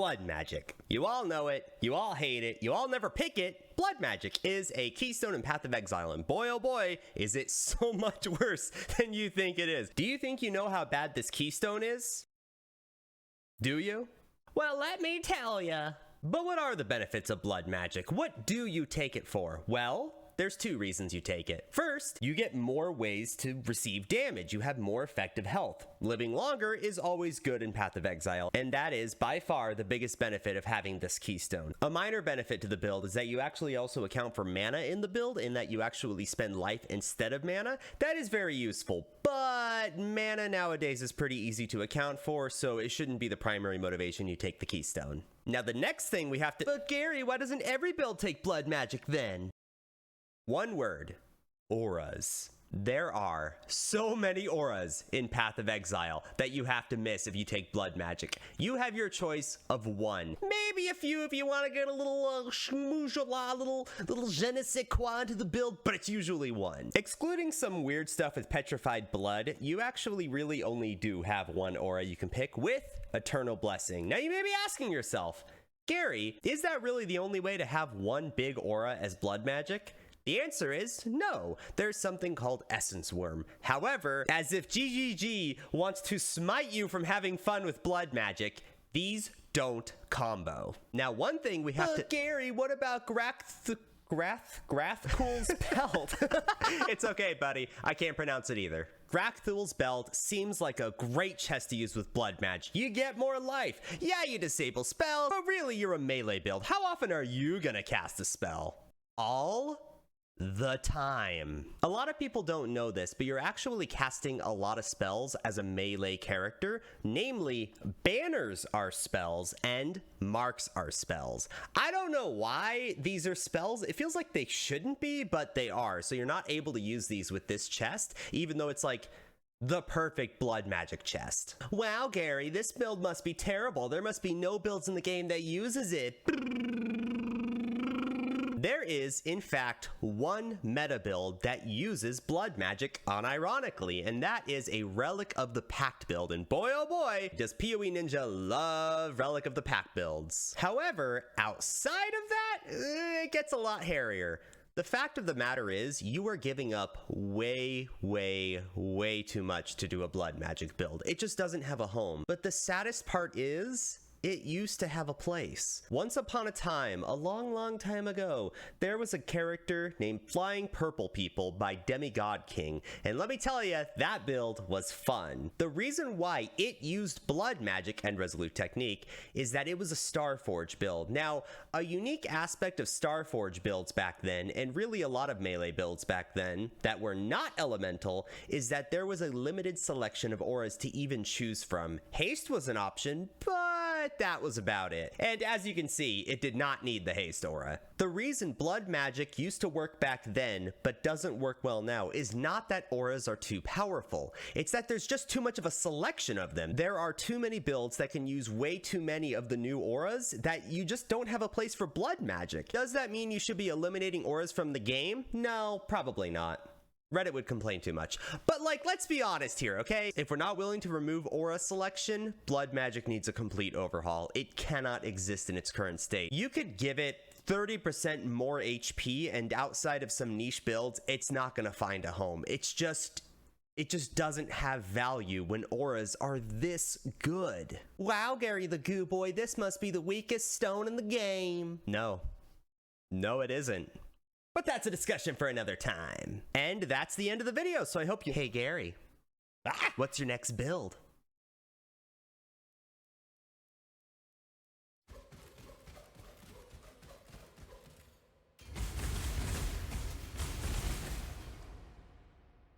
Blood magic. You all know it, you all hate it, you all never pick it. Blood magic is a keystone in Path of Exile, and boy oh boy, is it so much worse than you think it is. Do you think you know how bad this keystone is? Do you? Well, let me tell ya. But what are the benefits of blood magic? What do you take it for? Well, there's two reasons you take it. First, you get more ways to receive damage. You have more effective health. Living longer is always good in Path of Exile, and that is by far the biggest benefit of having this keystone. A minor benefit to the build is that you actually also account for mana in the build, in that you actually spend life instead of mana. That is very useful, but mana nowadays is pretty easy to account for, so it shouldn't be the primary motivation you take the keystone. Now the next thing we have to— But Gary, why doesn't every build take blood magic then? One word: auras. There are so many auras in Path of Exile that you have to miss if you take blood magic. You have your choice of one. Maybe a few if you want to get a little schmoozhala, little je ne sais quoi into the build, but it's usually one. Excluding some weird stuff with petrified blood, you actually really only do have one aura you can pick, with Eternal Blessing. Now you may be asking yourself, Gary, is that really the only way to have one big aura as blood magic? The answer is no. There's something called Essence Worm. However, as if GGG wants to smite you from having fun with blood magic, these don't combo. Now, one thing we have to— Gary, what about Grathkul's belt? It's okay, buddy. I can't pronounce it either. Grathkul's belt seems like a great chest to use with blood magic. You get more life. Yeah, you disable spells, but really you're a melee build. How often are you gonna cast a spell? All the time. A lot of people don't know this, but you're actually casting a lot of spells as a melee character. Namely, banners are spells and marks are spells. I don't know why these are spells. It feels like they shouldn't be, but they are. So you're not able to use these with this chest, even though it's like the perfect blood magic chest. Wow, Gary, this build must be terrible. There must be no builds in the game that uses it. There is, in fact, one meta build that uses blood magic unironically, and that is a Relic of the Pact build, and boy oh boy, does PoE Ninja love Relic of the Pact builds. However, outside of that, it gets a lot hairier. The fact of the matter is, you are giving up way too much to do a blood magic build. It just doesn't have a home. But the saddest part is, it used to have a place. Once upon a time, a long time ago, there was a character named Flying Purple People by Demigod King, and let me tell you, that build was fun. The reason why it used blood magic and Resolute Technique is that it was a Starforge build. Now, a unique aspect of Starforge builds back then, and really a lot of melee builds back then that were not elemental, is that there was a limited selection of auras to even choose from. Haste was an option, but that was about it. And as you can see, it did not need the haste aura. The reason blood magic used to work back then, but doesn't work well now, is not that auras are too powerful. It's that there's just too much of a selection of them. There are too many builds that can use way too many of the new auras that you just don't have a place for blood magic. Does that mean you should be eliminating auras from the game? No, probably not. Reddit would complain too much. But like, let's be honest here, okay? If we're not willing to remove aura selection, blood magic needs a complete overhaul. It cannot exist in its current state. You could give it 30% more HP, and outside of some niche builds, it's not gonna find a home. It just doesn't have value when auras are this good. Wow, Gary the GooBoy, this must be the weakest stone in the game. No, it isn't. But that's a discussion for another time. And that's the end of the video, so I hope you— Hey Gary, what's your next build?